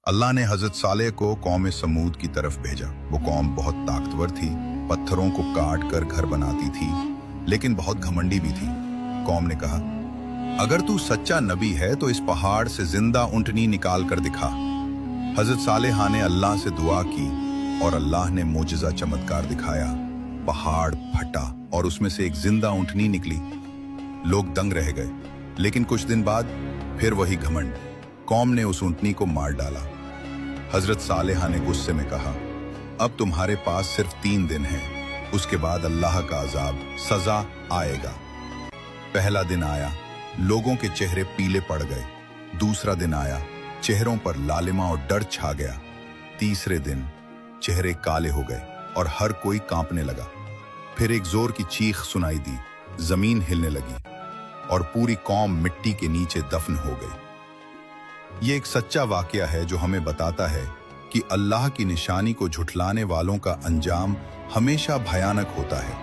अल्लाह ने हजरत सालेह को कौम समूद की तरफ भेजा। वो कौम बहुत ताकतवर थी, पत्थरों को काट कर घर बनाती थी, लेकिन बहुत घमंडी भी थी। कौम ने कहा, अगर तू सच्चा नबी है तो इस पहाड़ से जिंदा ऊंटनी निकाल कर दिखा। हजरत सालेहा ने अल्लाह से दुआ की और अल्लाह ने मोजज़ा चमत्कार दिखाया। पहाड़ फटा और उसमें से एक जिंदा ऊंटनी निकली। लोग दंग रह गए, लेकिन कुछ दिन बाद फिर वही घमंड। कौम ने उस ऊंटनी को मार डाला। हजरत सालेहा ने गुस्से में कहा, अब तुम्हारे पास सिर्फ 3 दिन हैं, उसके बाद अल्लाह का अजाब सजा आएगा। पहला दिन आया, लोगों के चेहरे पीले पड़ गए। दूसरा दिन आया, चेहरों पर लालिमा और डर छा गया। तीसरे दिन चेहरे काले हो गए और हर कोई कांपने लगा। फिर एक जोर की चीख सुनाई दी, जमीन हिलने लगी और पूरी कौम मिट्टी के नीचे दफन हो गई। ये एक सच्चा वाकया है जो हमें बताता है कि अल्लाह की निशानी को झुठलाने वालों का अंजाम हमेशा भयानक होता है।